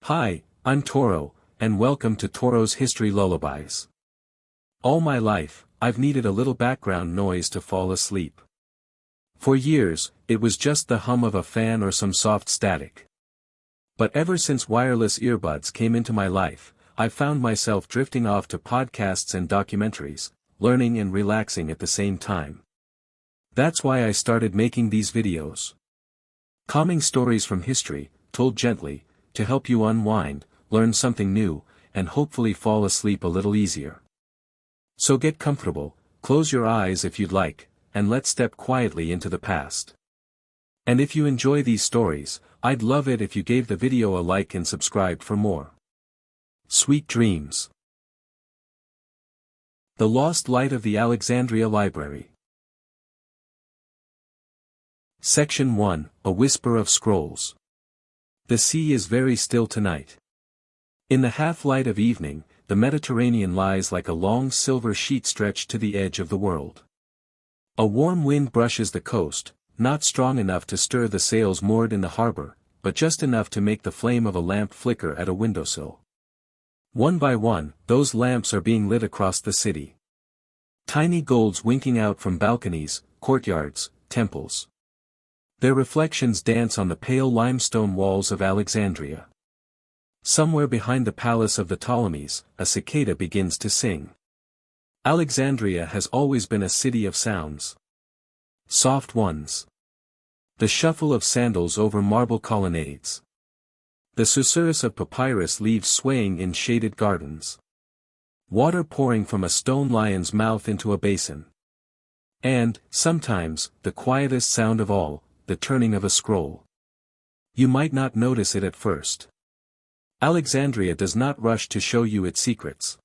Hi, I'm Toro, and welcome to Toro's History Lullabies. All my life, I've needed a little background noise to fall asleep. For years, it was just the hum of a fan or some soft static. But ever since wireless earbuds came into my life, I've found myself drifting off to podcasts and documentaries, learning and relaxing at the same time. That's why I started making these videos. Calming stories from history, told gently, to help you unwind, learn something new, and hopefully fall asleep a little easier. So get comfortable, close your eyes if you'd like, and let's step quietly into the past. And if you enjoy these stories, I'd love it if you gave the video a like and subscribed for more. Sweet dreams. The Lost Light of the Alexandria Library. Section 1, A Whisper of Scrolls. The sea is very still tonight. In the half-light of evening, the Mediterranean lies like a long silver sheet stretched to the edge of the world. A warm wind brushes the coast, not strong enough to stir the sails moored in the harbor, but just enough to make the flame of a lamp flicker at a windowsill. One by one, those lamps are being lit across the city. Tiny golds winking out from balconies, courtyards, temples. Their reflections dance on the pale limestone walls of Alexandria. Somewhere behind the palace of the Ptolemies, a cicada begins to sing. Alexandria has always been a city of sounds. Soft ones. The shuffle of sandals over marble colonnades. The susurrus of papyrus leaves swaying in shaded gardens. Water pouring from a stone lion's mouth into a basin. And, sometimes, the quietest sound of all, the turning of a scroll. You might not notice it at first. Alexandria does not rush to show you its secrets.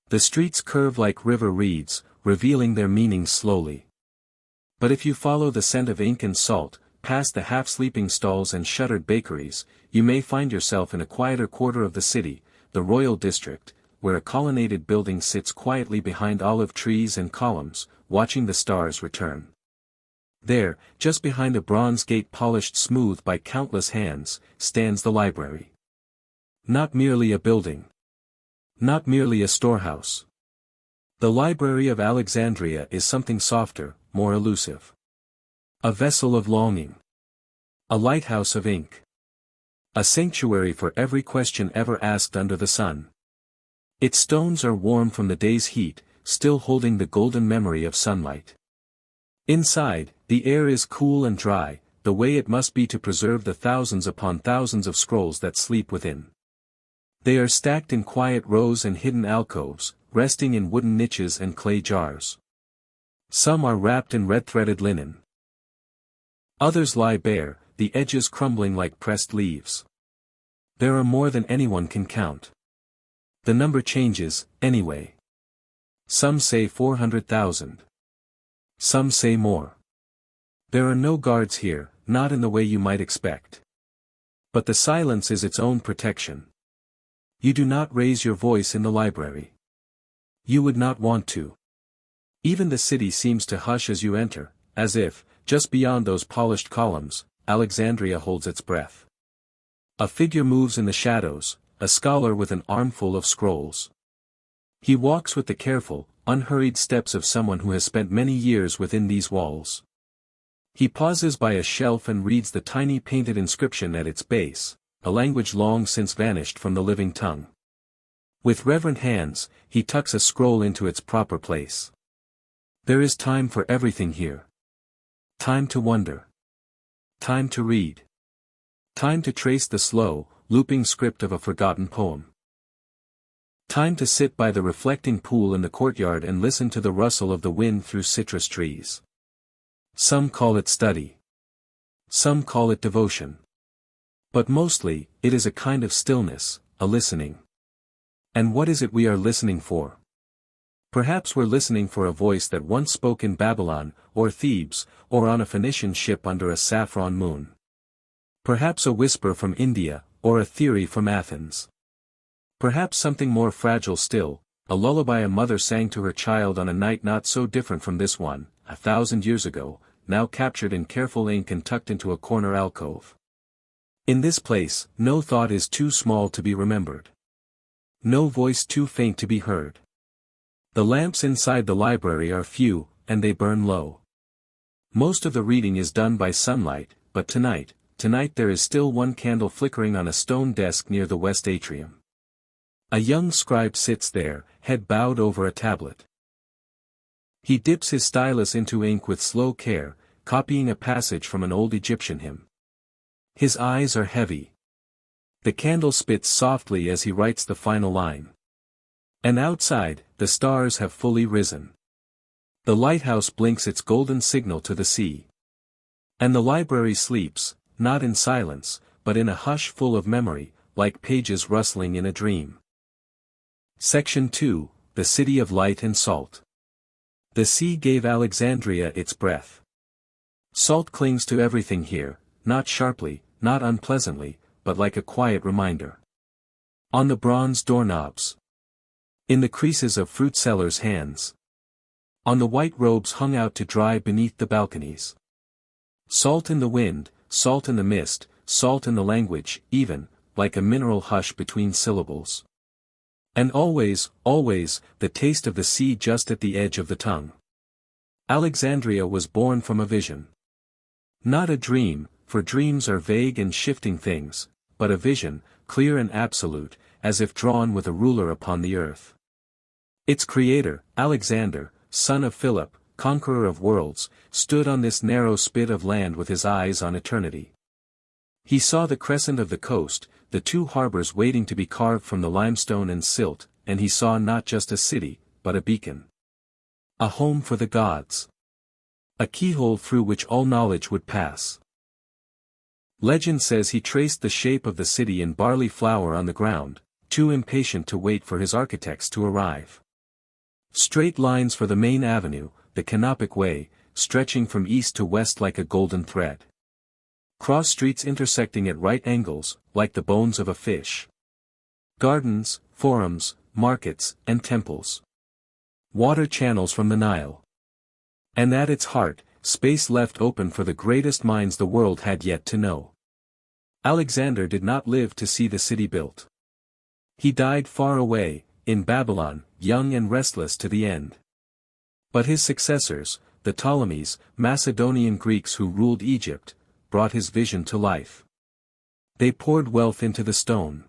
The streets curve like river reeds, revealing their meanings slowly. But if you follow the scent of ink and salt, past the half-sleeping stalls and shuttered bakeries, you may find yourself in a quieter quarter of the city, the Royal District, where a colonnaded building sits quietly behind olive trees and columns, watching the stars return. There, just behind a bronze gate polished smooth by countless hands, stands the library. Not merely a building. Not merely a storehouse. The Library of Alexandria is something softer, more elusive. A vessel of longing. A lighthouse of ink. A sanctuary for every question ever asked under the sun. Its stones are warm from the day's heat, still holding the golden memory of sunlight. Inside, the air is cool and dry, the way it must be to preserve the thousands upon thousands of scrolls that sleep within. They are stacked in quiet rows and hidden alcoves, resting in wooden niches and clay jars. Some are wrapped in red-threaded linen. Others lie bare, the edges crumbling like pressed leaves. There are more than anyone can count. The number changes, anyway. Some say 400,000. Some say more. There are no guards here, not in the way you might expect. But the silence is its own protection. You do not raise your voice in the library. You would not want to. Even the city seems to hush as you enter, as if, just beyond those polished columns, Alexandria holds its breath. A figure moves in the shadows, a scholar with an armful of scrolls. He walks with the careful, unhurried steps of someone who has spent many years within these walls. He pauses by a shelf and reads the tiny painted inscription at its base, a language long since vanished from the living tongue. With reverent hands, he tucks a scroll into its proper place. There is time for everything here. Time to wonder. Time to read. Time to trace the slow, looping script of a forgotten poem. Time to sit by the reflecting pool in the courtyard and listen to the rustle of the wind through citrus trees. Some call it study. Some call it devotion. But mostly, it is a kind of stillness, a listening. And what is it we are listening for? Perhaps we're listening for a voice that once spoke in Babylon, or Thebes, or on a Phoenician ship under a saffron moon. Perhaps a whisper from India, or a theory from Athens. Perhaps something more fragile still, a lullaby a mother sang to her child on a night not so different from this one, 1,000 years ago, now captured in careful ink and tucked into a corner alcove. In this place, no thought is too small to be remembered. No voice too faint to be heard. The lamps inside the library are few, and they burn low. Most of the reading is done by sunlight, but tonight there is still one candle flickering on a stone desk near the west atrium. A young scribe sits there, head bowed over a tablet. He dips his stylus into ink with slow care, copying a passage from an old Egyptian hymn. His eyes are heavy. The candle spits softly as he writes the final line. And outside, the stars have fully risen. The lighthouse blinks its golden signal to the sea. And the library sleeps, not in silence, but in a hush full of memory, like pages rustling in a dream. Section 2, The City of Light and Salt. The sea gave Alexandria its breath. Salt clings to everything here, not sharply, not unpleasantly, but like a quiet reminder. On the bronze doorknobs. In the creases of fruit sellers' hands. On the white robes hung out to dry beneath the balconies. Salt in the wind, salt in the mist, salt in the language, even, like a mineral hush between syllables. And always, the taste of the sea just at the edge of the tongue. Alexandria was born from a vision. Not a dream, for dreams are vague and shifting things, but a vision, clear and absolute, as if drawn with a ruler upon the earth. Its creator, Alexander, son of Philip, conqueror of worlds, stood on this narrow spit of land with his eyes on eternity. He saw the crescent of the coast, the two harbors waiting to be carved from the limestone and silt, and he saw not just a city, but a beacon. A home for the gods. A keyhole through which all knowledge would pass. Legend says he traced the shape of the city in barley flour on the ground, too impatient to wait for his architects to arrive. Straight lines for the main avenue, the canopic way, stretching from east to west like a golden thread. Cross streets intersecting at right angles, like the bones of a fish. Gardens, forums, markets, and temples. Water channels from the Nile. And at its heart, space left open for the greatest minds the world had yet to know. Alexander did not live to see the city built. He died far away, in Babylon, young and restless to the end. But his successors, the Ptolemies, Macedonian Greeks who ruled Egypt, brought his vision to life. They poured wealth into the stone.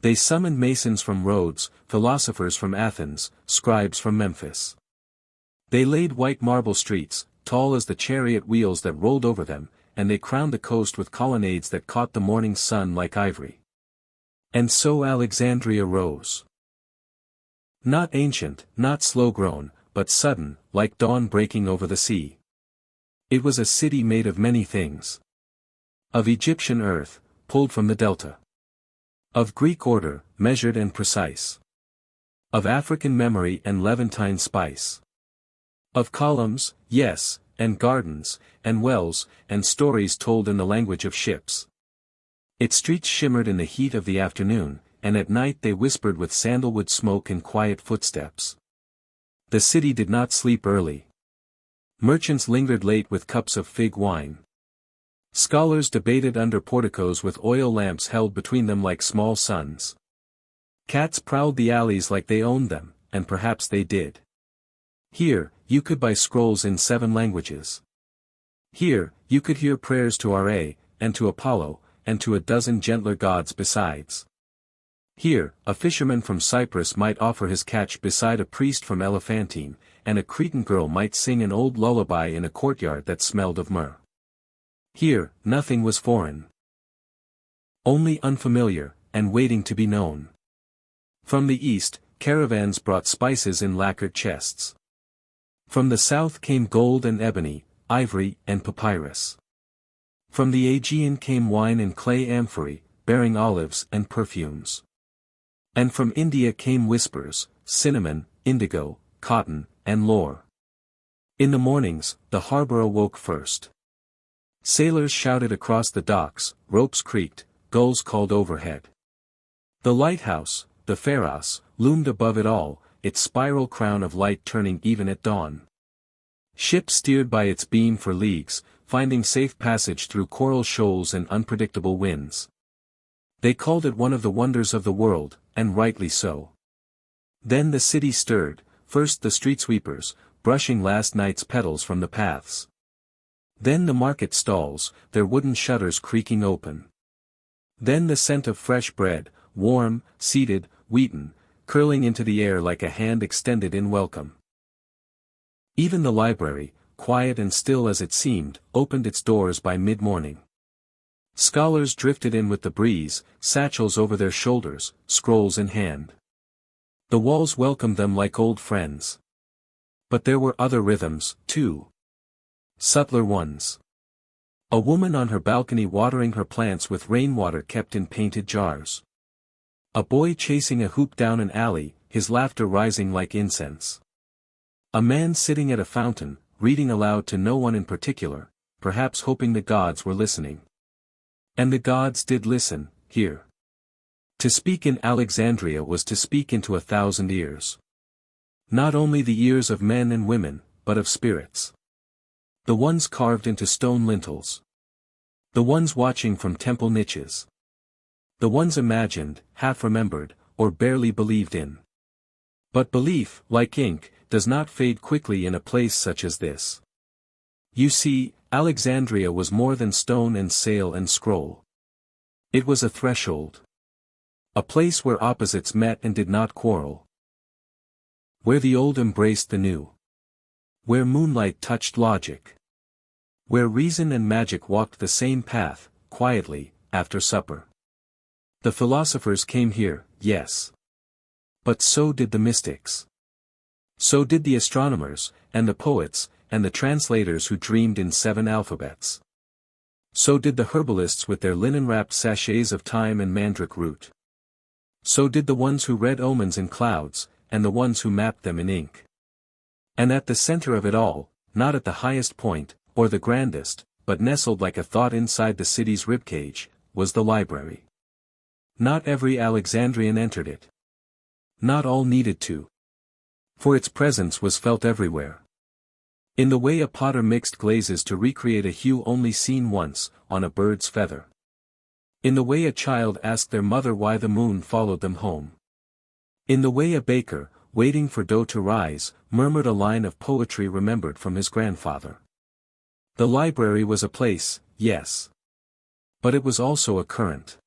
They summoned masons from Rhodes, philosophers from Athens, scribes from Memphis. They laid white marble streets, tall as the chariot wheels that rolled over them, and they crowned the coast with colonnades that caught the morning sun like ivory. And so Alexandria rose. Not ancient, not slow-grown, but sudden, like dawn breaking over the sea. It was a city made of many things. Of Egyptian earth, pulled from the delta. Of Greek order, measured and precise. Of African memory and Levantine spice. Of columns, yes, and gardens, and wells, and stories told in the language of ships. Its streets shimmered in the heat of the afternoon, and at night they whispered with sandalwood smoke and quiet footsteps. The city did not sleep early. Merchants lingered late with cups of fig wine. Scholars debated under porticos with oil lamps held between them like small suns. Cats prowled the alleys like they owned them, and perhaps they did. Here, you could buy scrolls in 7 languages. Here, you could hear prayers to Ra, and to Apollo, and to a dozen gentler gods besides. Here, a fisherman from Cyprus might offer his catch beside a priest from Elephantine, and a Cretan girl might sing an old lullaby in a courtyard that smelled of myrrh. Here, nothing was foreign. Only unfamiliar, and waiting to be known. From the east, caravans brought spices in lacquered chests. From the south came gold and ebony, ivory and papyrus. From the Aegean came wine in clay amphorae, bearing olives and perfumes. And from India came whispers, cinnamon, indigo, cotton, and lore. In the mornings, the harbor awoke first. Sailors shouted across the docks, ropes creaked, gulls called overhead. The lighthouse, the pharos, loomed above it all, its spiral crown of light turning even at dawn. Ships steered by its beam for leagues, finding safe passage through coral shoals and unpredictable winds. They called it one of the wonders of the world, and rightly so. Then the city stirred, first the street sweepers, brushing last night's petals from the paths. Then the market stalls, their wooden shutters creaking open. Then the scent of fresh bread, warm, seeded, wheaten, curling into the air like a hand extended in welcome. Even the library, quiet and still as it seemed, opened its doors by mid-morning. Scholars drifted in with the breeze, satchels over their shoulders, scrolls in hand. The walls welcomed them like old friends. But there were other rhythms, too. Subtler ones. A woman on her balcony watering her plants with rainwater kept in painted jars. A boy chasing a hoop down an alley, his laughter rising like incense. A man sitting at a fountain, reading aloud to no one in particular, perhaps hoping the gods were listening. And the gods did listen, here. To speak in Alexandria was to speak into 1,000 ears. Not only the ears of men and women, but of spirits. The ones carved into stone lintels. The ones watching from temple niches. The ones imagined, half-remembered, or barely believed in. But belief, like ink, does not fade quickly in a place such as this. You see, Alexandria was more than stone and sail and scroll. It was a threshold. A place where opposites met and did not quarrel. Where the old embraced the new. Where moonlight touched logic. Where reason and magic walked the same path, quietly, after supper. The philosophers came here, yes. But so did the mystics. So did the astronomers, and the poets, and the translators who dreamed in 7 alphabets. So did the herbalists with their linen-wrapped sachets of thyme and mandrake root. So did the ones who read omens in clouds, and the ones who mapped them in ink. And at the center of it all, not at the highest point, or the grandest, but nestled like a thought inside the city's ribcage, was the library. Not every Alexandrian entered it. Not all needed to. For its presence was felt everywhere. In the way a potter mixed glazes to recreate a hue only seen once, on a bird's feather. In the way a child asked their mother why the moon followed them home. In the way a baker, waiting for dough to rise, murmured a line of poetry remembered from his grandfather. The library was a place, yes. But it was also a current.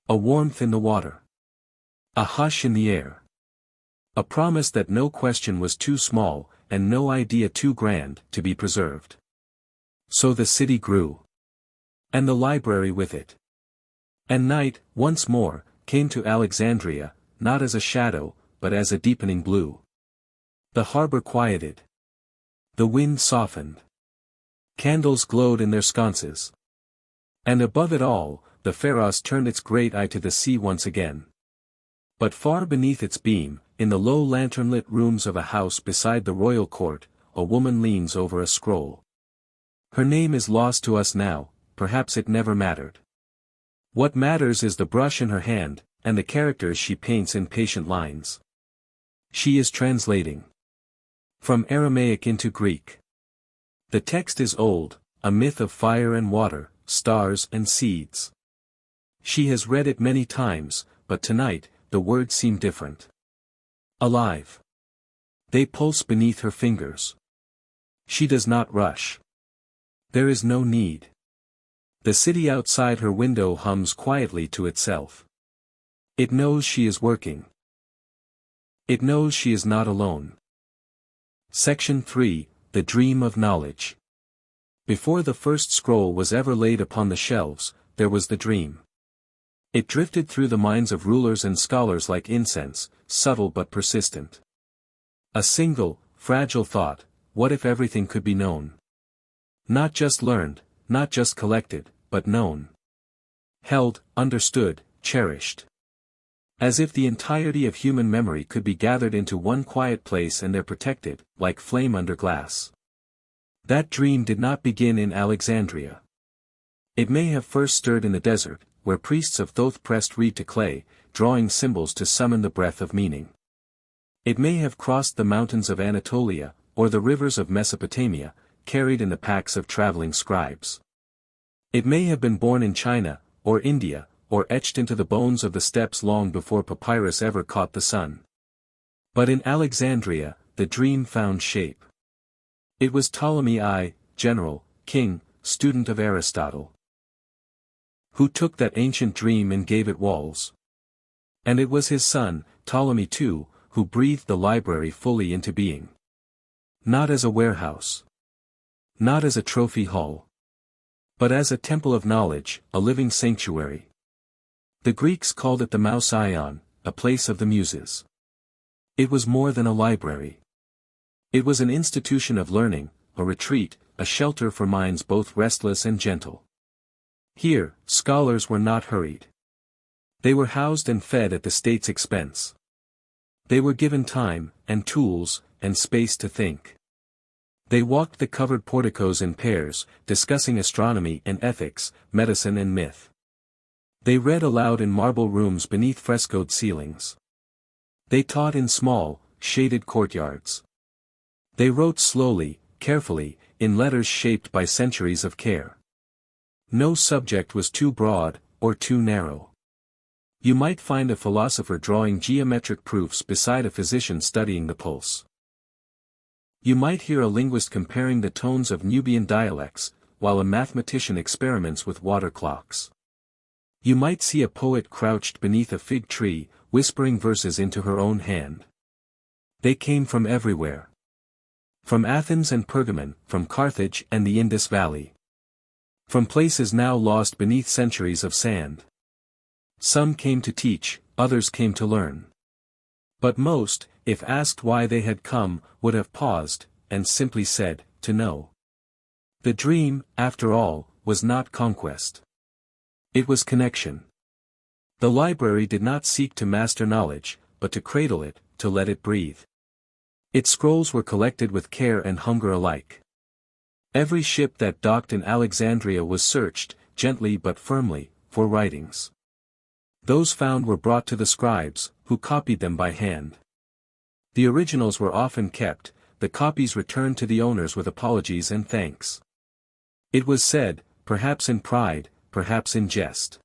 A warmth in the water. A hush in the air. A promise that no question was too small, and no idea too grand, to be preserved. So the city grew. And the library with it. And night, once more, came to Alexandria, not as a shadow, but as a deepening blue. The harbor quieted. The wind softened. Candles glowed in their sconces. And above it all, the Pharos turned its great eye to the sea once again. But far beneath its beam, in the low lantern-lit rooms of a house beside the royal court, a woman leans over a scroll. Her name is lost to us now, perhaps it never mattered. What matters is the brush in her hand, and the characters she paints in patient lines. She is translating. From Aramaic into Greek. The text is old, a myth of fire and water, stars and seeds. She has read it many times, but tonight, the words seem different. Alive. They pulse beneath her fingers. She does not rush. There is no need. The city outside her window hums quietly to itself. It knows she is working. It knows she is not alone. Section 3, The Dream of Knowledge. Before the first scroll was ever laid upon the shelves, there was the dream. It drifted through the minds of rulers and scholars like incense, subtle but persistent. A single, fragile thought, what if everything could be known? Not just learned, not just collected, but known. Held, understood, cherished. As if the entirety of human memory could be gathered into one quiet place and there protected, like flame under glass. That dream did not begin in Alexandria. It may have first stirred in the desert, where priests of Thoth pressed reed to clay, drawing symbols to summon the breath of meaning. It may have crossed the mountains of Anatolia, or the rivers of Mesopotamia, carried in the packs of traveling scribes. It may have been born in China, or India, or etched into the bones of the steppes long before papyrus ever caught the sun. But in Alexandria, the dream found shape. It was Ptolemy I, general, king, student of Aristotle, who took that ancient dream and gave it walls. And it was his son, Ptolemy II, who breathed the library fully into being. Not as a warehouse. Not as a trophy hall. But as a temple of knowledge, a living sanctuary. The Greeks called it the Mousion, a place of the muses. It was more than a library. It was an institution of learning, a retreat, a shelter for minds both restless and gentle. Here, scholars were not hurried. They were housed and fed at the state's expense. They were given time, and tools, and space to think. They walked the covered porticos in pairs, discussing astronomy and ethics, medicine and myth. They read aloud in marble rooms beneath frescoed ceilings. They taught in small, shaded courtyards. They wrote slowly, carefully, in letters shaped by centuries of care. No subject was too broad, or too narrow. You might find a philosopher drawing geometric proofs beside a physician studying the pulse. You might hear a linguist comparing the tones of Nubian dialects, while a mathematician experiments with water clocks. You might see a poet crouched beneath a fig tree, whispering verses into her own hand. They came from everywhere. From Athens and Pergamon, from Carthage and the Indus Valley. From places now lost beneath centuries of sand. Some came to teach, others came to learn. But most, if asked why they had come, would have paused, and simply said, to know. The dream, after all, was not conquest. It was connection. The library did not seek to master knowledge, but to cradle it, to let it breathe. Its scrolls were collected with care and hunger alike. Every ship that docked in Alexandria was searched, gently but firmly, for writings. Those found were brought to the scribes, who copied them by hand. The originals were often kept, the copies returned to the owners with apologies and thanks. It was said, perhaps in pride, perhaps in jest,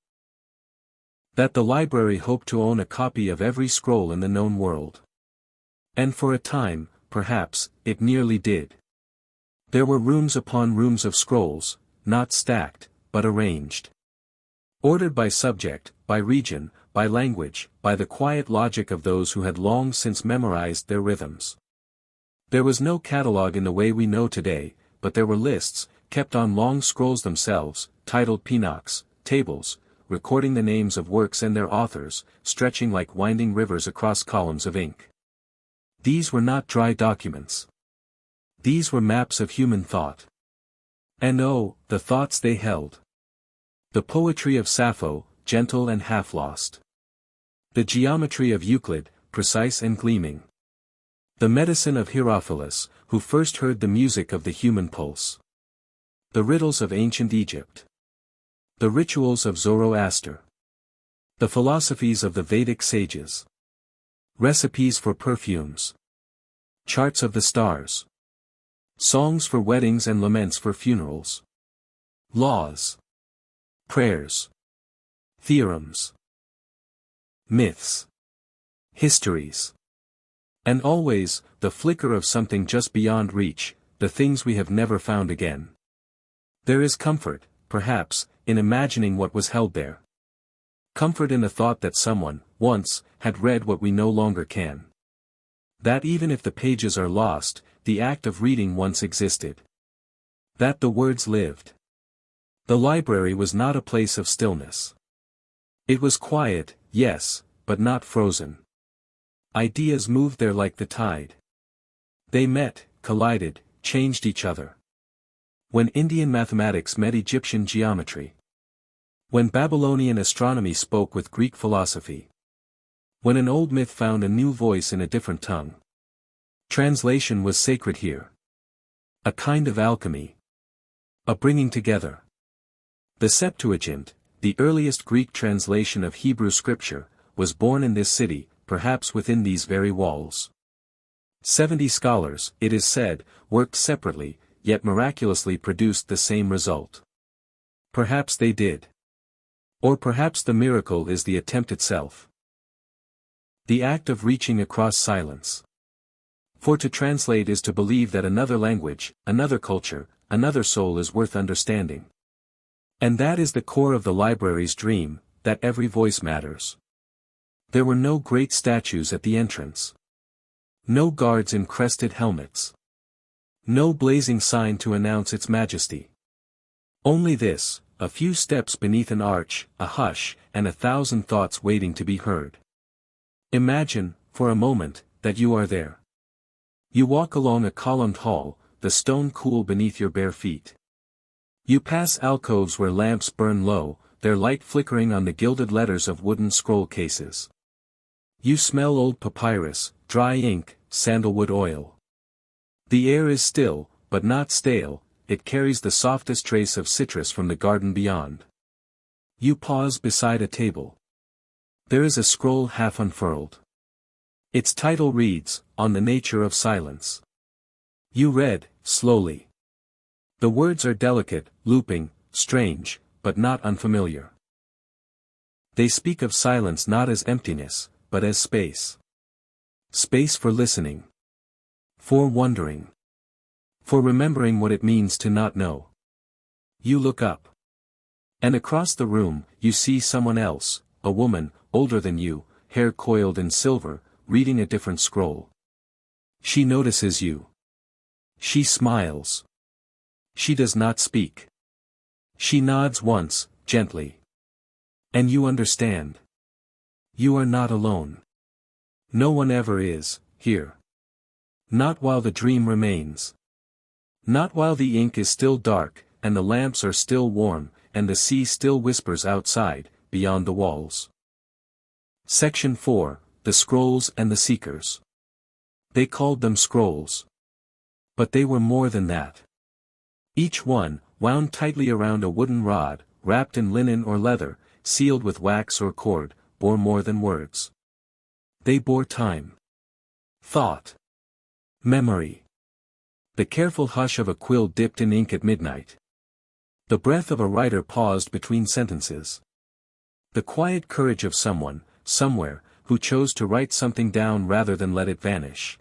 that the library hoped to own a copy of every scroll in the known world. And for a time, perhaps, it nearly did. There were rooms upon rooms of scrolls, not stacked, but arranged. Ordered by subject, by region, by language, by the quiet logic of those who had long since memorized their rhythms. There was no catalogue in the way we know today, but there were lists, kept on long scrolls themselves, titled pinocs, tables, recording the names of works and their authors, stretching like winding rivers across columns of ink. These were not dry documents. These were maps of human thought. And oh, the thoughts they held. The poetry of Sappho, gentle and half-lost. The geometry of Euclid, precise and gleaming. The medicine of Herophilus, who first heard the music of the human pulse. The riddles of ancient Egypt. The rituals of Zoroaster. The philosophies of the Vedic sages. Recipes for perfumes. Charts of the stars. Songs for weddings and laments for funerals. Laws. Prayers. Theorems. Myths. Histories. And always, the flicker of something just beyond reach, the things we have never found again. There is comfort, perhaps, in imagining what was held there. Comfort in the thought that someone, once, had read what we no longer can. That even if the pages are lost, the act of reading once existed. That the words lived. The library was not a place of stillness. It was quiet, yes, but not frozen. Ideas moved there like the tide. They met, collided, changed each other. When Indian mathematics met Egyptian geometry. When Babylonian astronomy spoke with Greek philosophy. When an old myth found a new voice in a different tongue. Translation was sacred here. A kind of alchemy. A bringing together. The Septuagint, the earliest Greek translation of Hebrew scripture, was born in this city, perhaps within these very walls. 70 scholars, it is said, worked separately, yet miraculously produced the same result. Perhaps they did. Or perhaps the miracle is the attempt itself. The act of reaching across silence. For to translate is to believe that another language, another culture, another soul is worth understanding. And that is the core of the library's dream, that every voice matters. There were no great statues at the entrance. No guards in crested helmets. No blazing sign to announce its majesty. Only this, a few steps beneath an arch, a hush, and 1,000 thoughts waiting to be heard. Imagine, for a moment, that you are there. You walk along a columned hall, the stone cool beneath your bare feet. You pass alcoves where lamps burn low, their light flickering on the gilded letters of wooden scroll cases. You smell old papyrus, dry ink, sandalwood oil. The air is still, but not stale, it carries the softest trace of citrus from the garden beyond. You pause beside a table. There is a scroll half unfurled. Its title reads, On the Nature of Silence. You read, slowly. The words are delicate, looping, strange, but not unfamiliar. They speak of silence not as emptiness, but as space. Space for listening. For wondering. For remembering what it means to not know. You look up. And across the room, you see someone else, a woman, older than you, hair coiled in silver, reading a different scroll. She notices you. She smiles. She does not speak. She nods once, gently. And you understand. You are not alone. No one ever is, here. Not while the dream remains. Not while the ink is still dark, and the lamps are still warm, and the sea still whispers outside, beyond the walls. Section 4, The Scrolls and the Seekers. They called them scrolls. But they were more than that. Each one, wound tightly around a wooden rod, wrapped in linen or leather, sealed with wax or cord, bore more than words. They bore time. Thought. Memory. The careful hush of a quill dipped in ink at midnight. The breath of a writer paused between sentences. The quiet courage of someone, somewhere, who chose to write something down rather than let it vanish.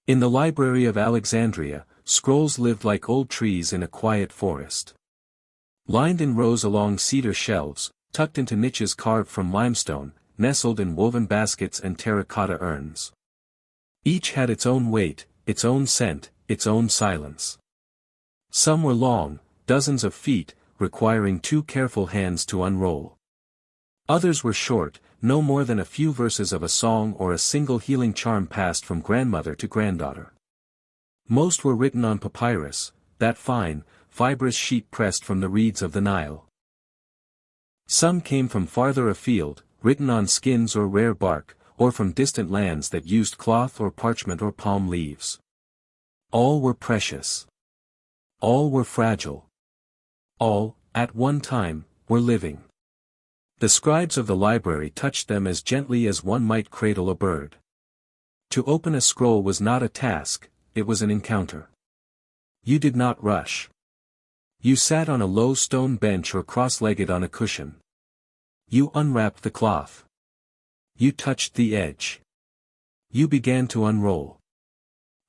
In the Library of Alexandria, scrolls lived like old trees in a quiet forest. Lined in rows along cedar shelves, tucked into niches carved from limestone, nestled in woven baskets and terracotta urns. Each had its own weight, its own scent, its own silence. Some were long, dozens of feet, requiring 2 careful hands to unroll. Others were short, no more than a few verses of a song or a single healing charm passed from grandmother to granddaughter. Most were written on papyrus, that fine, fibrous sheet pressed from the reeds of the Nile. Some came from farther afield, written on skins or rare bark, or from distant lands that used cloth or parchment or palm leaves. All were precious. All were fragile. All, at one time, were living. The scribes of the library touched them as gently as one might cradle a bird. To open a scroll was not a task, it was an encounter. You did not rush. You sat on a low stone bench or cross-legged on a cushion. You unwrapped the cloth. You touched the edge. You began to unroll.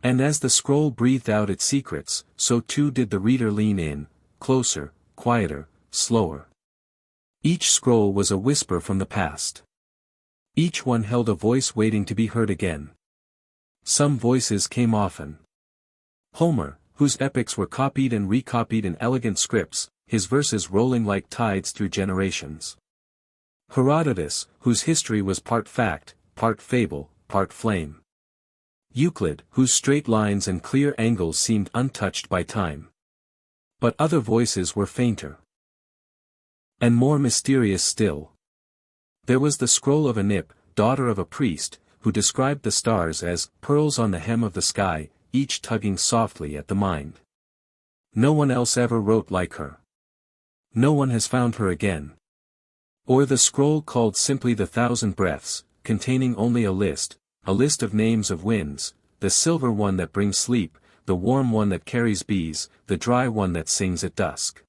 And as the scroll breathed out its secrets, so too did the reader lean in, closer, quieter, slower. Each scroll was a whisper from the past. Each one held a voice waiting to be heard again. Some voices came often. Homer, whose epics were copied and recopied in elegant scripts, his verses rolling like tides through generations. Herodotus, whose history was part fact, part fable, part flame. Euclid, whose straight lines and clear angles seemed untouched by time. But other voices were fainter. And more mysterious still. There was the scroll of Anip, daughter of a priest, who described the stars as pearls on the hem of the sky, each tugging softly at the mind. No one else ever wrote like her. No one has found her again. Or the scroll called simply the 1,000 Breaths, containing only a list of names of winds, the silver one that brings sleep, the warm one that carries bees, the dry one that sings at dusk.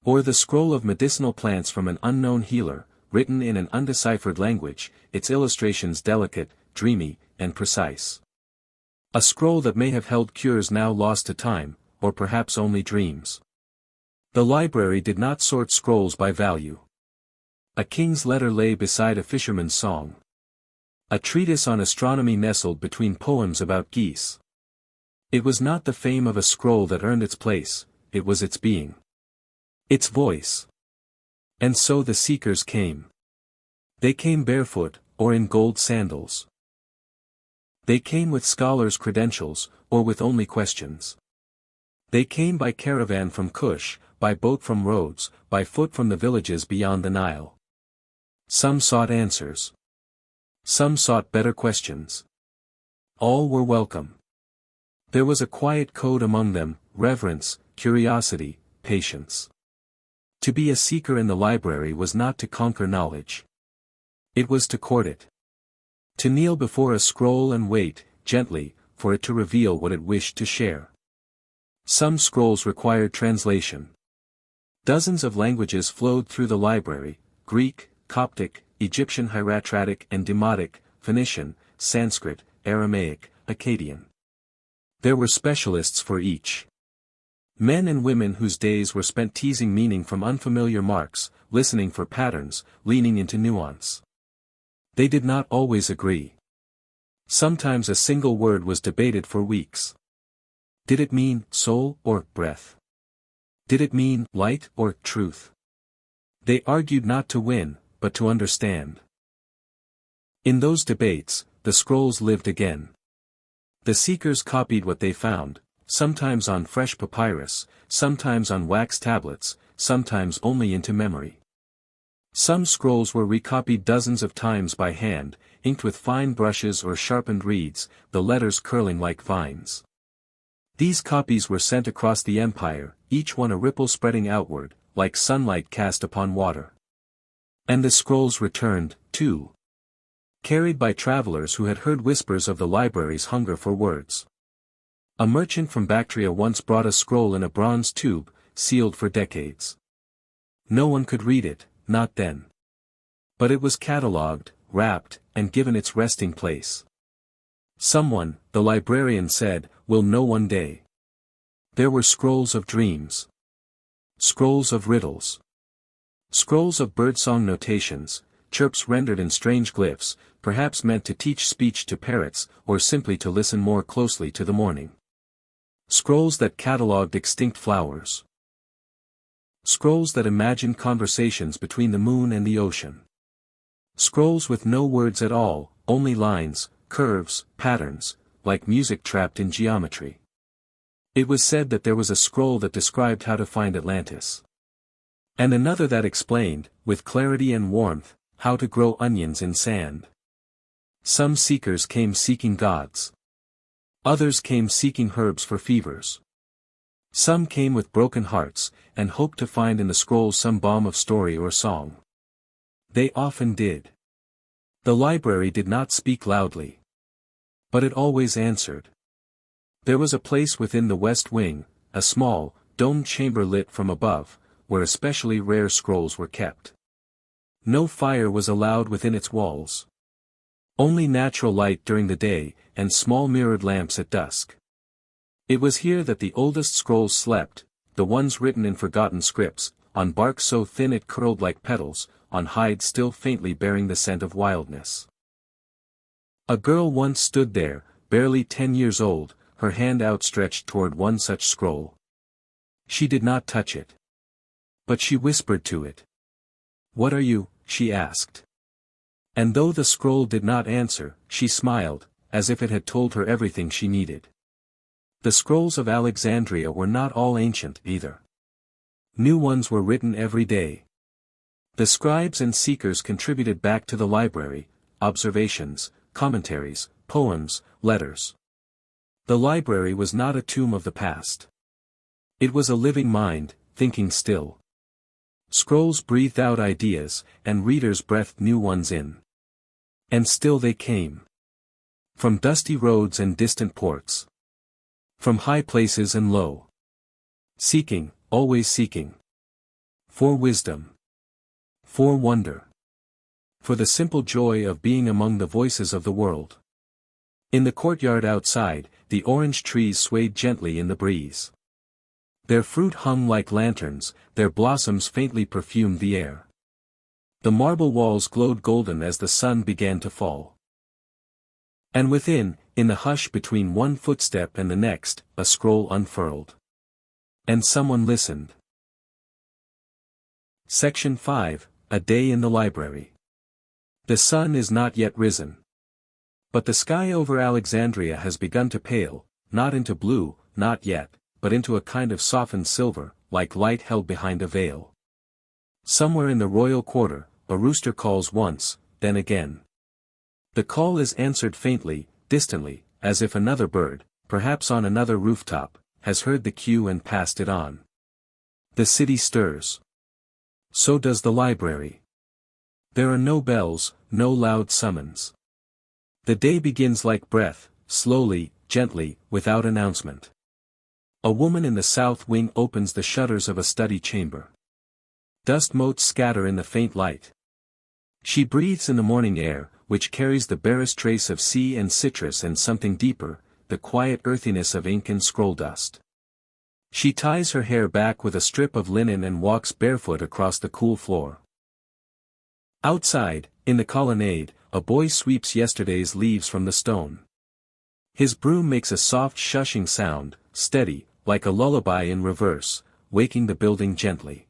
Or the scroll of medicinal plants from an unknown healer, written in an undeciphered language, its illustrations delicate, dreamy, and precise. A scroll that may have held cures now lost to time, or perhaps only dreams. The library did not sort scrolls by value. A king's letter lay beside a fisherman's song. A treatise on astronomy nestled between poems about geese. It was not the fame of a scroll that earned its place, it was its being. Its voice. And so the seekers came. They came barefoot, or in gold sandals. They came with scholars' credentials, or with only questions. They came by caravan from Kush, by boat from Rhodes, by foot from the villages beyond the Nile. Some sought answers. Some sought better questions. All were welcome. There was a quiet code among them, reverence, curiosity, patience. To be a seeker in the library was not to conquer knowledge. It was to court it. To kneel before a scroll and wait, gently, for it to reveal what it wished to share. Some scrolls required translation. Dozens of languages flowed through the library: Greek, Coptic, Egyptian hieratic and Demotic, Phoenician, Sanskrit, Aramaic, Akkadian. There were specialists for each. Men and women whose days were spent teasing meaning from unfamiliar marks, listening for patterns, leaning into nuance. They did not always agree. Sometimes a single word was debated for weeks. Did it mean soul or breath? Did it mean light or truth? They argued not to win, but to understand. In those debates, the scrolls lived again. The seekers copied what they found, sometimes on fresh papyrus, sometimes on wax tablets, sometimes only into memory. Some scrolls were recopied dozens of times by hand, inked with fine brushes or sharpened reeds, the letters curling like vines. These copies were sent across the empire, each one a ripple spreading outward, like sunlight cast upon water. And the scrolls returned, too. Carried by travelers who had heard whispers of the library's hunger for words. A merchant from Bactria once brought a scroll in a bronze tube, sealed for decades. No one could read it, not then. But it was catalogued, wrapped, and given its resting place. Someone, the librarian said, will know one day. There were scrolls of dreams. Scrolls of riddles. Scrolls of birdsong notations, chirps rendered in strange glyphs, perhaps meant to teach speech to parrots, or simply to listen more closely to the morning. Scrolls that catalogued extinct flowers. Scrolls that imagined conversations between the moon and the ocean. Scrolls with no words at all, only lines, curves, patterns, like music trapped in geometry. It was said that there was a scroll that described how to find Atlantis. And another that explained, with clarity and warmth, how to grow onions in sand. Some seekers came seeking gods. Others came seeking herbs for fevers. Some came with broken hearts, and hoped to find in the scrolls some balm of story or song. They often did. The library did not speak loudly. But it always answered. There was a place within the west wing, a small, domed chamber lit from above, where especially rare scrolls were kept. No fire was allowed within its walls. Only natural light during the day, and small mirrored lamps at dusk. It was here that the oldest scrolls slept, the ones written in forgotten scripts, on bark so thin it curled like petals, on hide still faintly bearing the scent of wildness. A girl once stood there, barely 10 years old, her hand outstretched toward one such scroll. She did not touch it. But she whispered to it. "What are you?" she asked. And though the scroll did not answer, she smiled, as if it had told her everything she needed. The scrolls of Alexandria were not all ancient, either. New ones were written every day. The scribes and seekers contributed back to the library, observations, commentaries, poems, letters. The library was not a tomb of the past. It was a living mind, thinking still. Scrolls breathed out ideas, and readers breathed new ones in. And still they came. From dusty roads and distant ports. From high places and low. Seeking, always seeking. For wisdom. For wonder. For the simple joy of being among the voices of the world. In the courtyard outside, the orange trees swayed gently in the breeze. Their fruit hung like lanterns, their blossoms faintly perfumed the air. The marble walls glowed golden as the sun began to fall. And within, in the hush between one footstep and the next, a scroll unfurled. And someone listened. Section 5, A Day in the Library. The sun is not yet risen. But the sky over Alexandria has begun to pale, not into blue, not yet, but into a kind of softened silver, like light held behind a veil. Somewhere in the royal quarter, a rooster calls once, then again. The call is answered faintly, distantly, as if another bird, perhaps on another rooftop, has heard the cue and passed it on. The city stirs. So does the library. There are no bells, no loud summons. The day begins like breath, slowly, gently, without announcement. A woman in the south wing opens the shutters of a study chamber. Dust motes scatter in the faint light. She breathes in the morning air, which carries the barest trace of sea and citrus and something deeper, the quiet earthiness of ink and scroll dust. She ties her hair back with a strip of linen and walks barefoot across the cool floor. Outside, in the colonnade, a boy sweeps yesterday's leaves from the stone. His broom makes a soft shushing sound, steady, like a lullaby in reverse, waking the building gently.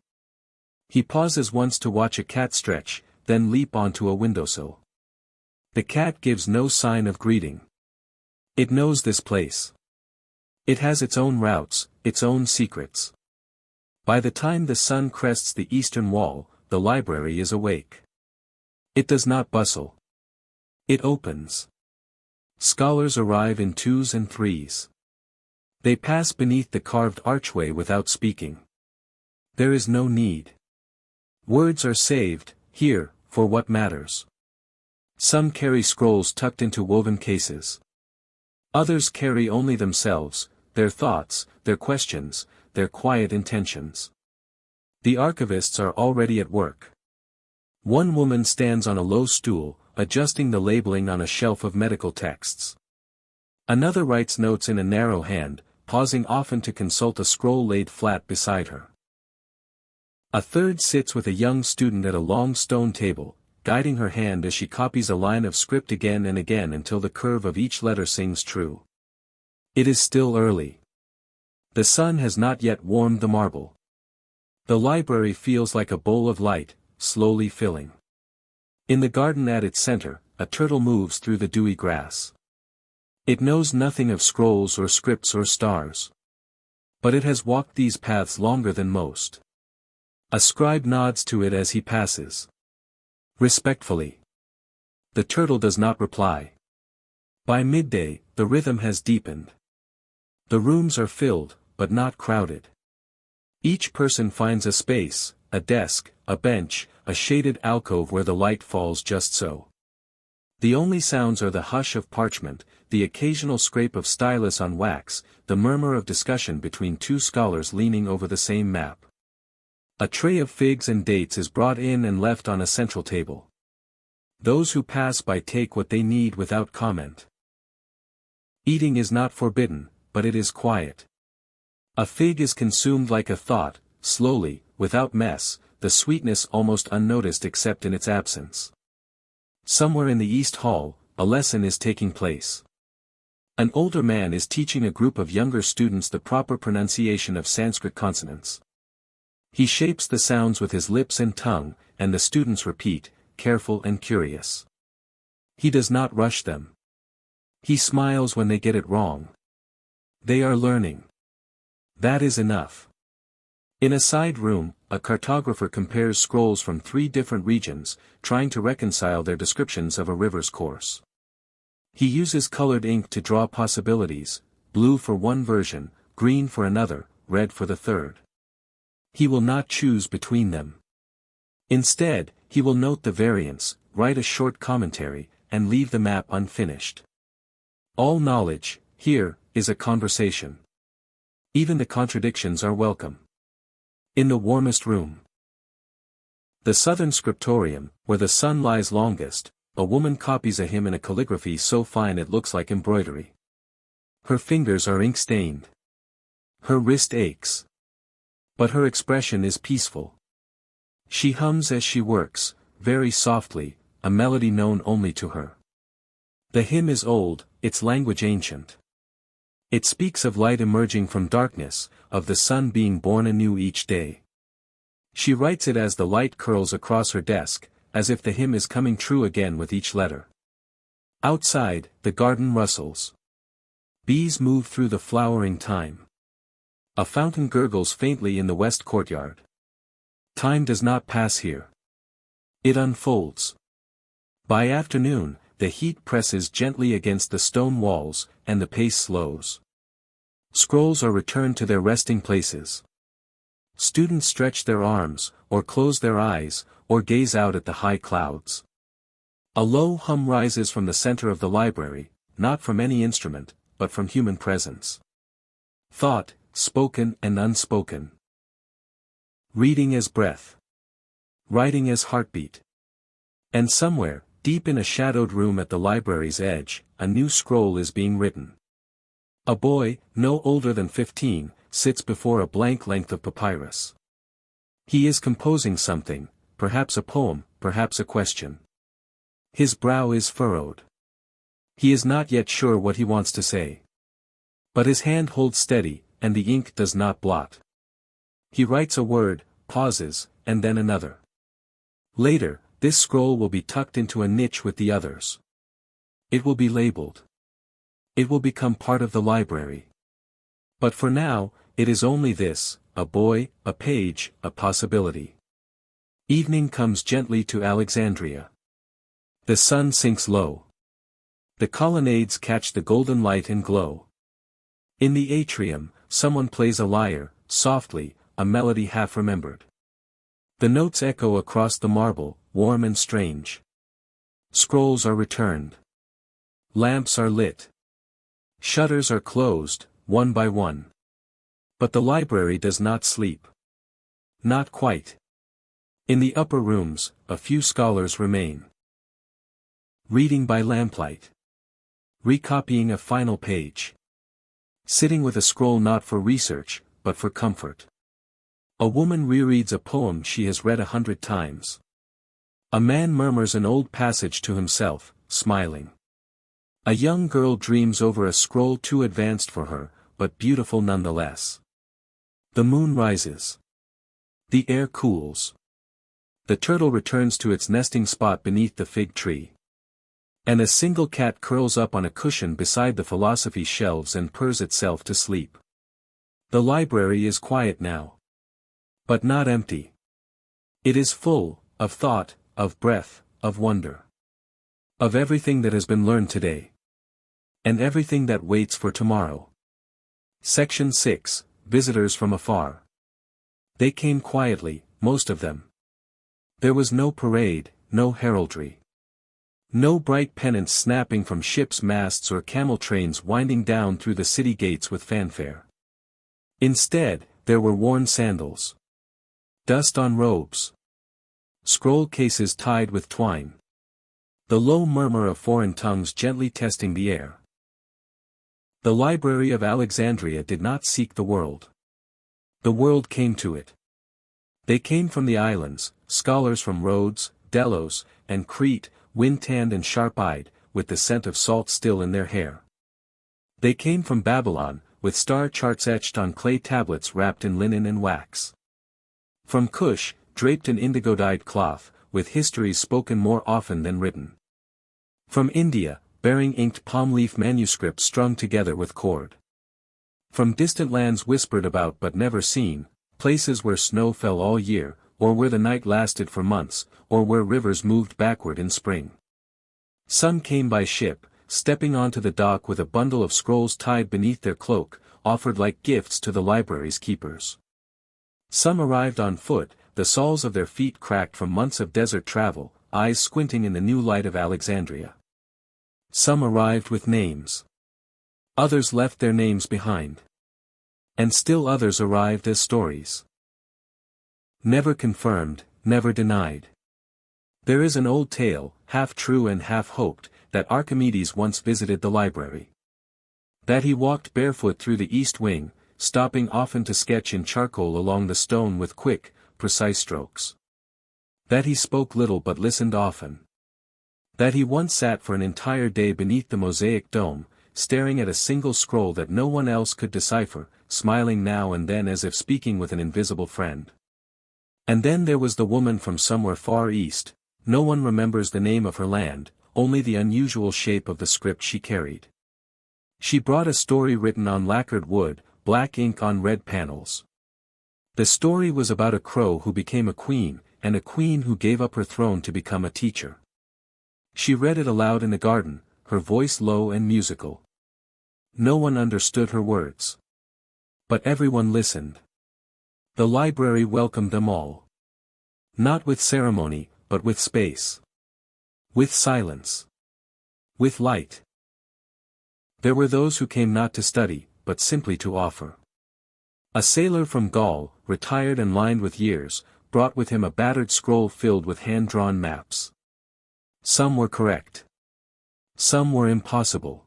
He pauses once to watch a cat stretch, then leap onto a windowsill. The cat gives no sign of greeting. It knows this place. It has its own routes, its own secrets. By the time the sun crests the eastern wall, the library is awake. It does not bustle. It opens. Scholars arrive in twos and threes. They pass beneath the carved archway without speaking. There is no need. Words are saved, here, for what matters. Some carry scrolls tucked into woven cases. Others carry only themselves, their thoughts, their questions, their quiet intentions. The archivists are already at work. One woman stands on a low stool, adjusting the labeling on a shelf of medical texts. Another writes notes in a narrow hand, pausing often to consult a scroll laid flat beside her. A third sits with a young student at a long stone table, guiding her hand as she copies a line of script again and again until the curve of each letter sings true. It is still early. The sun has not yet warmed the marble. The library feels like a bowl of light, slowly filling. In the garden at its center, a turtle moves through the dewy grass. It knows nothing of scrolls or scripts or stars. But it has walked these paths longer than most. A scribe nods to it as he passes. Respectfully. The turtle does not reply. By midday, the rhythm has deepened. The rooms are filled, but not crowded. Each person finds a space, a desk, a bench, a shaded alcove where the light falls just so. The only sounds are the hush of parchment, the occasional scrape of stylus on wax, the murmur of discussion between two scholars leaning over the same map. A tray of figs and dates is brought in and left on a central table. Those who pass by take what they need without comment. Eating is not forbidden, but it is quiet. A fig is consumed like a thought, slowly, without mess, the sweetness almost unnoticed except in its absence. Somewhere in the East Hall, a lesson is taking place. An older man is teaching a group of younger students the proper pronunciation of Sanskrit consonants. He shapes the sounds with his lips and tongue, and the students repeat, careful and curious. He does not rush them. He smiles when they get it wrong. They are learning. That is enough. In a side room, a cartographer compares scrolls from 3 different regions, trying to reconcile their descriptions of a river's course. He uses colored ink to draw possibilities, blue for one version, green for another, red for the third. He will not choose between them. Instead, he will note the variance, write a short commentary, and leave the map unfinished. All knowledge, here, is a conversation. Even the contradictions are welcome. In the warmest room. The southern scriptorium, where the sun lies longest, a woman copies a hymn in a calligraphy so fine it looks like embroidery. Her fingers are ink-stained. Her wrist aches. But her expression is peaceful. She hums as she works, very softly, a melody known only to her. The hymn is old, its language ancient. It speaks of light emerging from darkness, of the sun being born anew each day. She writes it as the light curls across her desk, as if the hymn is coming true again with each letter. Outside, the garden rustles. Bees move through the flowering thyme. A fountain gurgles faintly in the west courtyard. Time does not pass here. It unfolds. By afternoon, the heat presses gently against the stone walls, and the pace slows. Scrolls are returned to their resting places. Students stretch their arms, or close their eyes, or gaze out at the high clouds. A low hum rises from the center of the library, not from any instrument, but from human presence. Thought, spoken and unspoken. Reading as breath. Writing as heartbeat. And somewhere, deep in a shadowed room at the library's edge, a new scroll is being written. A boy, no older than 15, sits before a blank length of papyrus. He is composing something, perhaps a poem, perhaps a question. His brow is furrowed. He is not yet sure what he wants to say. But his hand holds steady, and the ink does not blot. He writes a word, pauses, and then another. Later, this scroll will be tucked into a niche with the others. It will be labeled. It will become part of the library. But for now, it is only this, a boy, a page, a possibility. Evening comes gently to Alexandria. The sun sinks low. The colonnades catch the golden light and glow. In the atrium, someone plays a lyre, softly, a melody half remembered. The notes echo across the marble, warm and strange. Scrolls are returned. Lamps are lit. Shutters are closed, one by one. But the library does not sleep. Not quite. In the upper rooms, a few scholars remain. Reading by lamplight. Recopying a final page. Sitting with a scroll not for research, but for comfort. A woman rereads a poem she has read 100 times. A man murmurs an old passage to himself, smiling. A young girl dreams over a scroll too advanced for her, but beautiful nonetheless. The moon rises. The air cools. The turtle returns to its nesting spot beneath the fig tree. And a single cat curls up on a cushion beside the philosophy shelves and purrs itself to sleep. The library is quiet now. But not empty. It is full, of thought, of breath, of wonder. Of everything that has been learned today. And everything that waits for tomorrow. Section 6, Visitors from Afar. They came quietly, most of them. There was no parade, no heraldry. No bright pennants snapping from ships' masts or camel trains winding down through the city gates with fanfare. Instead, there were worn sandals. Dust on robes. Scroll cases tied with twine. The low murmur of foreign tongues gently testing the air. The Library of Alexandria did not seek the world. The world came to it. They came from the islands, scholars from Rhodes, Delos, and Crete, wind-tanned and sharp-eyed, with the scent of salt still in their hair. They came from Babylon, with star charts etched on clay tablets wrapped in linen and wax. From Cush, draped in indigo-dyed cloth, with histories spoken more often than written. From India, bearing inked palm-leaf manuscripts strung together with cord. From distant lands whispered about but never seen, places where snow fell all year, or where the night lasted for months, or where rivers moved backward in spring. Some came by ship, stepping onto the dock with a bundle of scrolls tied beneath their cloak, offered like gifts to the library's keepers. Some arrived on foot, the soles of their feet cracked from months of desert travel, eyes squinting in the new light of Alexandria. Some arrived with names. Others left their names behind. And still others arrived as stories. Never confirmed, never denied. There is an old tale, half true and half hoped, that Archimedes once visited the library. That he walked barefoot through the east wing, stopping often to sketch in charcoal along the stone with quick, precise strokes. That he spoke little but listened often. That he once sat for an entire day beneath the mosaic dome, staring at a single scroll that no one else could decipher, smiling now and then as if speaking with an invisible friend. And then there was the woman from somewhere far east. No one remembers the name of her land, only the unusual shape of the script she carried. She brought a story written on lacquered wood, black ink on red panels. The story was about a crow who became a queen, and a queen who gave up her throne to become a teacher. She read it aloud in the garden, her voice low and musical. No one understood her words. But everyone listened. The library welcomed them all. Not with ceremony, but with space. With silence. With light. There were those who came not to study, but simply to offer. A sailor from Gaul, retired and lined with years, brought with him a battered scroll filled with hand-drawn maps. Some were correct. Some were impossible.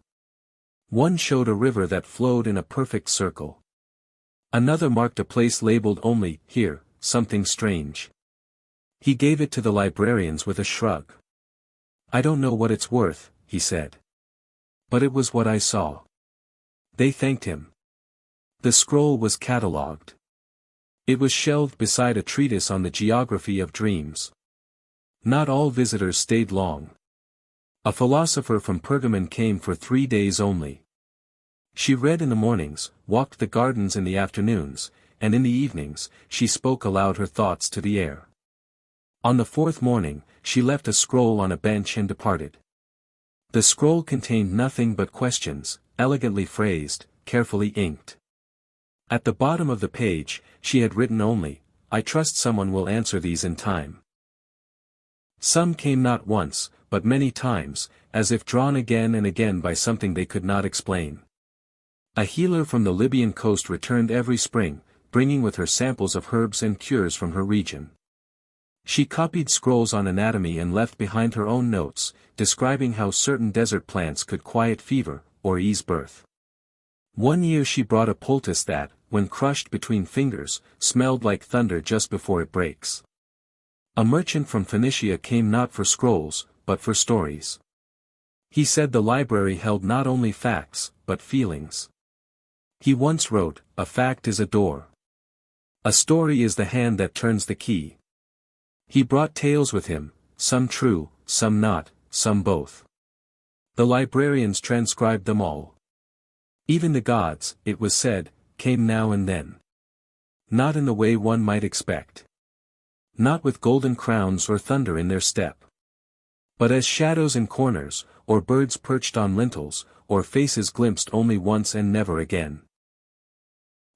One showed a river that flowed in a perfect circle. Another marked a place labeled only, here, something strange. He gave it to the librarians with a shrug. I don't know what it's worth, he said. But it was what I saw. They thanked him. The scroll was catalogued. It was shelved beside a treatise on the geography of dreams. Not all visitors stayed long. A philosopher from Pergamon came for 3 days only. She read in the mornings, walked the gardens in the afternoons, and in the evenings, she spoke aloud her thoughts to the air. On the 4th morning, she left a scroll on a bench and departed. The scroll contained nothing but questions, elegantly phrased, carefully inked. At the bottom of the page, she had written only, I trust someone will answer these in time. Some came not once, but many times, as if drawn again and again by something they could not explain. A healer from the Libyan coast returned every spring, bringing with her samples of herbs and cures from her region. She copied scrolls on anatomy and left behind her own notes, describing how certain desert plants could quiet fever, or ease birth. One year she brought a poultice that, when crushed between fingers, smelled like thunder just before it breaks. A merchant from Phoenicia came not for scrolls, but for stories. He said the library held not only facts, but feelings. He once wrote, a fact is a door. A story is the hand that turns the key. He brought tales with him, some true, some not, some both. The librarians transcribed them all. Even the gods, it was said, came now and then. Not in the way one might expect. Not with golden crowns or thunder in their step. But as shadows in corners, or birds perched on lintels, or faces glimpsed only once and never again.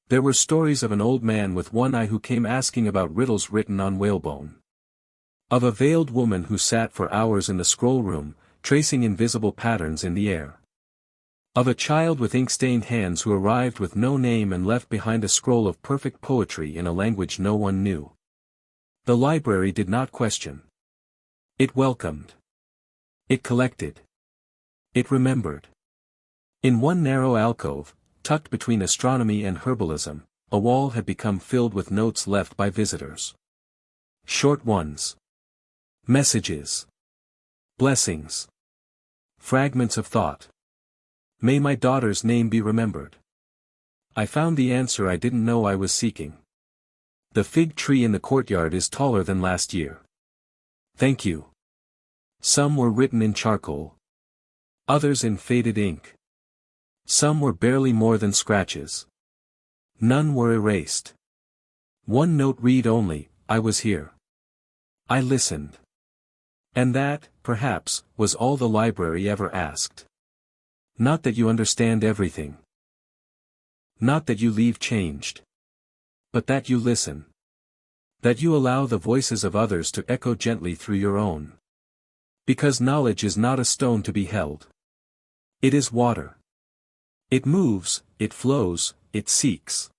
There were stories of an old man with one eye who came asking about riddles written on whalebone. Of a veiled woman who sat for hours in the scroll room, tracing invisible patterns in the air. Of a child with ink-stained hands who arrived with no name and left behind a scroll of perfect poetry in a language no one knew. The library did not question. It welcomed. It collected. It remembered. In one narrow alcove, tucked between astronomy and herbalism, a wall had become filled with notes left by visitors. Short ones. Messages. Blessings. Fragments of thought. May my daughter's name be remembered. I found the answer I didn't know I was seeking. The fig tree in the courtyard is taller than last year. Thank you. Some were written in charcoal. Others in faded ink. Some were barely more than scratches. None were erased. One note read only, I was here. I listened. And that, perhaps, was all the library ever asked. Not that you understand everything. Not that you leave changed. But that you listen. That you allow the voices of others to echo gently through your own. Because knowledge is not a stone to be held. It is water. It moves, it flows, it seeks.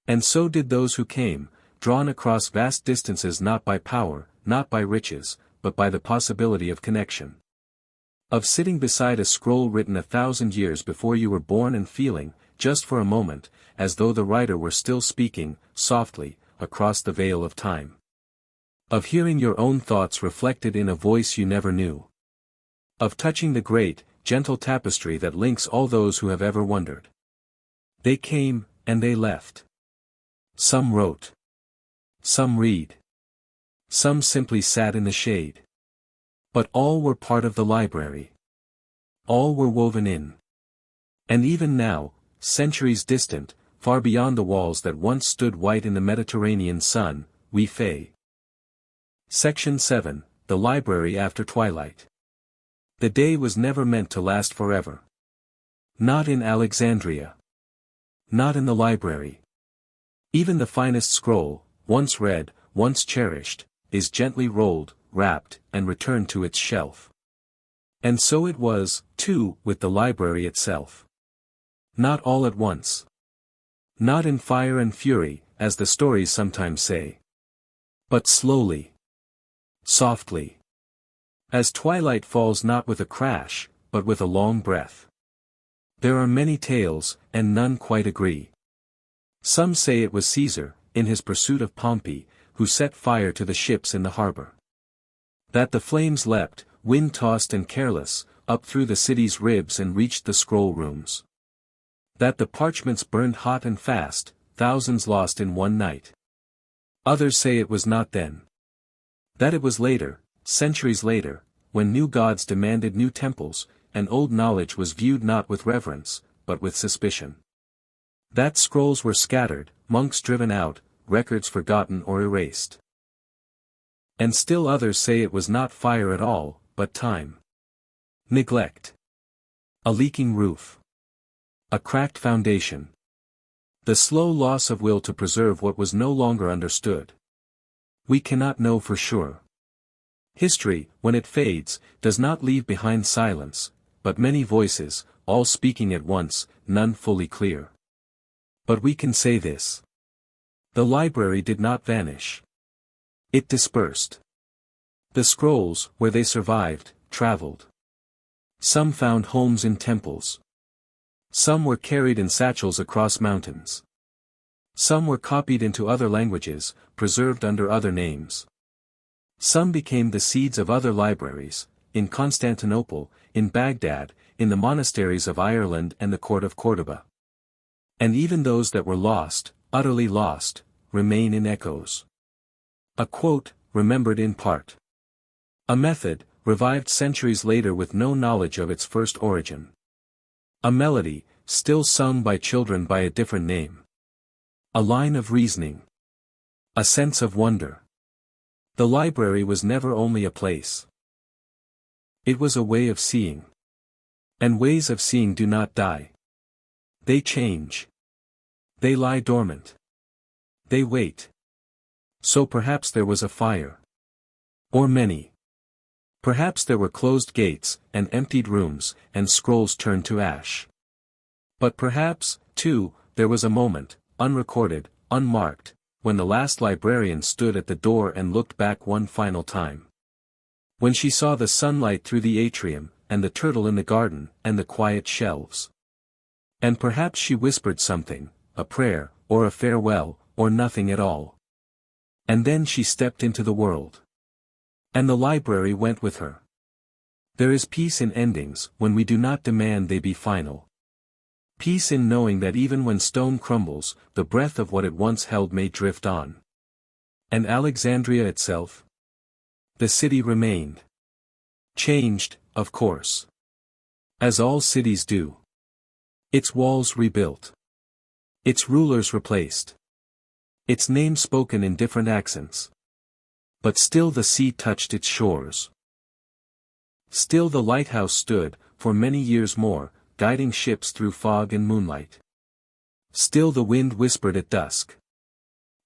And so did those who came, drawn across vast distances not by power, not by riches, but by the possibility of connection. Of sitting beside a scroll written 1,000 years before you were born and feeling, just for a moment, as though the writer were still speaking, softly, across the veil of time. Of hearing your own thoughts reflected in a voice you never knew. Of touching the great, gentle tapestry that links all those who have ever wondered. They came, and they left. Some wrote. Some read. Some simply sat in the shade. But all were part of the library. All were woven in. And even now, centuries distant, far beyond the walls that once stood white in the Mediterranean sun, we fay. Section 7, The Library After Twilight. The day was never meant to last forever. Not in Alexandria. Not in the library. Even the finest scroll, once read, once cherished, is gently rolled, wrapped, and returned to its shelf. And so it was, too, with the library itself. Not all at once. Not in fire and fury, as the stories sometimes say. But slowly. Softly. As twilight falls not with a crash, but with a long breath. There are many tales, and none quite agree. Some say it was Caesar, in his pursuit of Pompey, who set fire to the ships in the harbor. That the flames leapt, wind-tossed and careless, up through the city's ribs and reached the scroll rooms. That the parchments burned hot and fast, thousands lost in one night. Others say it was not then. That it was later, centuries later, when new gods demanded new temples, and old knowledge was viewed not with reverence, but with suspicion. That scrolls were scattered, monks driven out, records forgotten or erased. And still others say it was not fire at all, but time. Neglect. A leaking roof. A cracked foundation. The slow loss of will to preserve what was no longer understood. We cannot know for sure. History, when it fades, does not leave behind silence, but many voices, all speaking at once, none fully clear. But we can say this. The library did not vanish. It dispersed. The scrolls, where they survived, traveled. Some found homes in temples. Some were carried in satchels across mountains. Some were copied into other languages, preserved under other names. Some became the seeds of other libraries, in Constantinople, in Baghdad, in the monasteries of Ireland and the court of Cordoba. And even those that were lost, utterly lost, remain in echoes. A quote, remembered in part. A method, revived centuries later with no knowledge of its first origin. A melody, still sung by children by a different name. A line of reasoning. A sense of wonder. The library was never only a place. It was a way of seeing. And ways of seeing do not die. They change. They lie dormant. They wait. So perhaps there was a fire. Or many. Perhaps there were closed gates, and emptied rooms, and scrolls turned to ash. But perhaps, too, there was a moment, unrecorded, unmarked, when the last librarian stood at the door and looked back one final time. When she saw the sunlight through the atrium, and the turtle in the garden, and the quiet shelves. And perhaps she whispered something, a prayer, or a farewell, or nothing at all. And then she stepped into the world. And the library went with her. There is peace in endings, when we do not demand they be final. Peace in knowing that even when stone crumbles, the breath of what it once held may drift on. And Alexandria itself? The city remained. Changed, of course. As all cities do. Its walls rebuilt. Its rulers replaced. Its name spoken in different accents. But still the sea touched its shores. Still the lighthouse stood, for many years more, guiding ships through fog and moonlight. Still the wind whispered at dusk.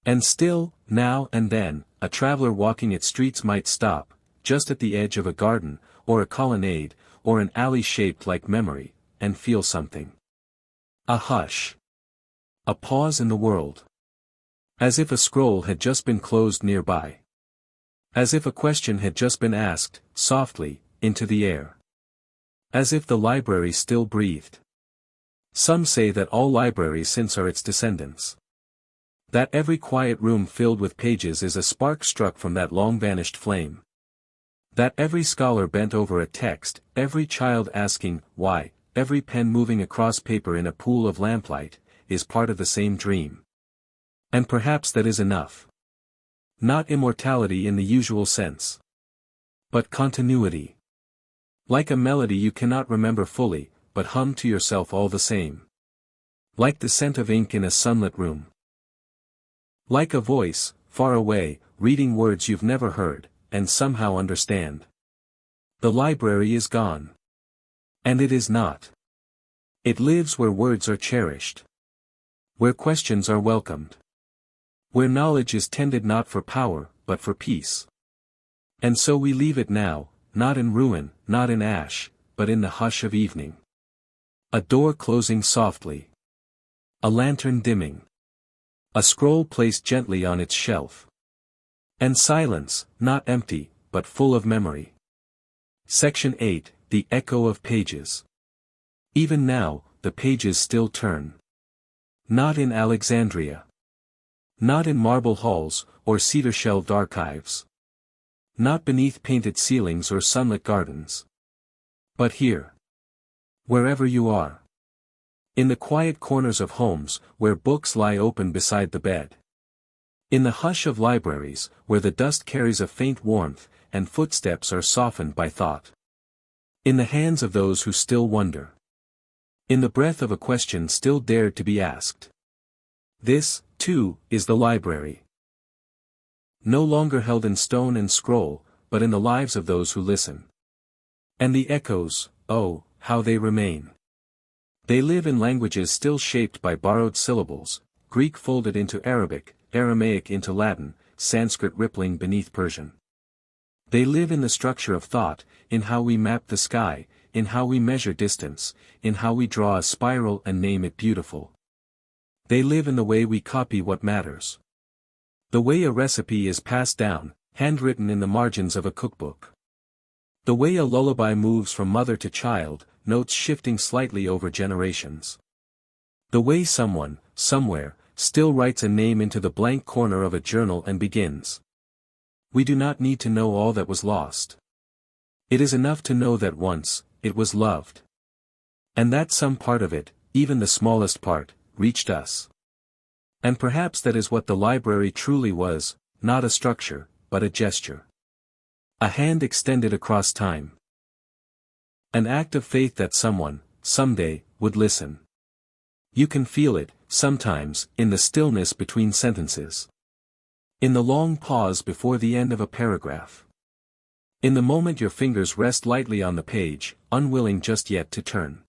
And still, now and then, a traveler walking its streets might stop, just at the edge of a garden, or a colonnade, or an alley shaped like memory, and feel something. A hush. A pause in the world. As if a scroll had just been closed nearby. As if a question had just been asked, softly, into the air. As if the library still breathed. Some say that all libraries since are its descendants. That every quiet room filled with pages is a spark struck from that long-vanished flame. That every scholar bent over a text, every child asking, why, every pen moving across paper in a pool of lamplight, is part of the same dream. And perhaps that is enough. Not immortality in the usual sense. But continuity. Like a melody you cannot remember fully, but hum to yourself all the same. Like the scent of ink in a sunlit room. Like a voice, far away, reading words you've never heard, and somehow understand. The library is gone. And it is not. It lives where words are cherished. Where questions are welcomed. Where knowledge is tended not for power, but for peace. And so we leave it now, not in ruin, not in ash, but in the hush of evening. A door closing softly. A lantern dimming. A scroll placed gently on its shelf. And silence, not empty, but full of memory. Section 8, The Echo of Pages. Even now, the pages still turn. Not in Alexandria. Not in marble halls, or cedar-shelved archives. Not beneath painted ceilings or sunlit gardens. But here. Wherever you are. In the quiet corners of homes, where books lie open beside the bed. In the hush of libraries, where the dust carries a faint warmth, and footsteps are softened by thought. In the hands of those who still wonder. In the breath of a question still dared to be asked. This, too, is the library. No longer held in stone and scroll, but in the lives of those who listen. And the echoes, oh, how they remain. They live in languages still shaped by borrowed syllables, Greek folded into Arabic, Aramaic into Latin, Sanskrit rippling beneath Persian. They live in the structure of thought, in how we map the sky, in how we measure distance, in how we draw a spiral and name it beautiful. They live in the way we copy what matters. The way a recipe is passed down, handwritten in the margins of a cookbook. The way a lullaby moves from mother to child, notes shifting slightly over generations. The way someone, somewhere, still writes a name into the blank corner of a journal and begins. We do not need to know all that was lost. It is enough to know that once, it was loved. And that some part of it, even the smallest part, reached us. And perhaps that is what the library truly was, not a structure, but a gesture. A hand extended across time. An act of faith that someone, someday, would listen. You can feel it, sometimes, in the stillness between sentences. In the long pause before the end of a paragraph. In the moment your fingers rest lightly on the page, unwilling just yet to turn.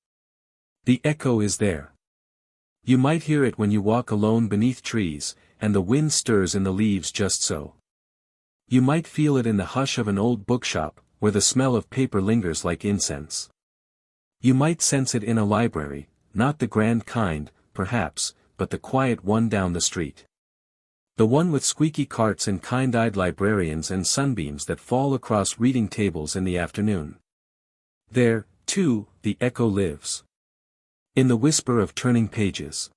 The echo is there. You might hear it when you walk alone beneath trees, and the wind stirs in the leaves just so. You might feel it in the hush of an old bookshop, where the smell of paper lingers like incense. You might sense it in a library, not the grand kind, perhaps, but the quiet one down the street. The one with squeaky carts and kind-eyed librarians and sunbeams that fall across reading tables in the afternoon. There, too, the echo lives. In the whisper of turning pages.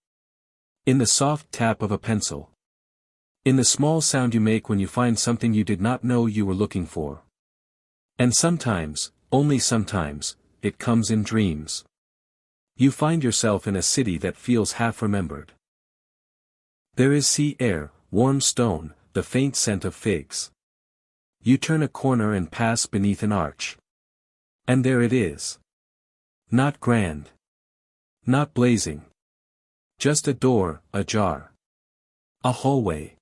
In the soft tap of a pencil. In the small sound you make when you find something you did not know you were looking for. And sometimes, only sometimes, it comes in dreams. You find yourself in a city that feels half-remembered. There is sea air, warm stone, the faint scent of figs. You turn a corner and pass beneath an arch. And there it is. Not grand. Not blazing. Just a door, ajar. A hallway.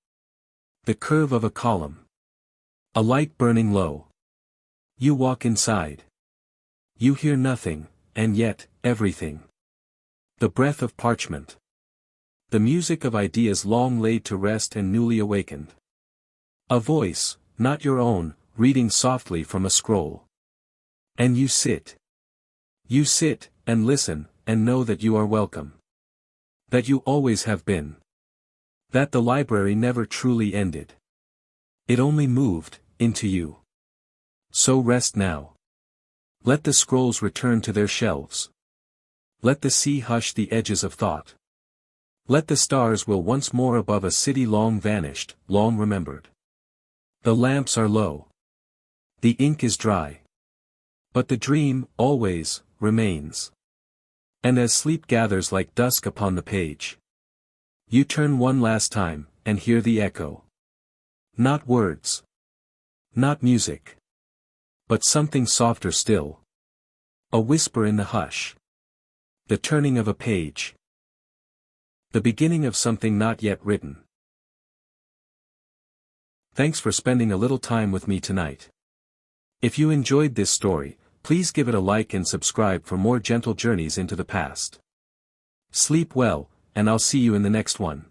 The curve of a column. A light burning low. You walk inside. You hear nothing, and yet, everything. The breath of parchment. The music of ideas long laid to rest and newly awakened. A voice, not your own, reading softly from a scroll. And you sit. You sit, and listen, and know that you are welcome. That you always have been. That the library never truly ended. It only moved, into you. So rest now. Let the scrolls return to their shelves. Let the sea hush the edges of thought. Let the stars will once more above a city long vanished, long remembered. The lamps are low. The ink is dry. But the dream, always, remains. And as sleep gathers like dusk upon the page, you turn one last time, and hear the echo. Not words. Not music. But something softer still. A whisper in the hush. The turning of a page. The beginning of something not yet written. Thanks for spending a little time with me tonight. If you enjoyed this story, please give it a like and subscribe for more gentle journeys into the past. Sleep well, and I'll see you in the next one.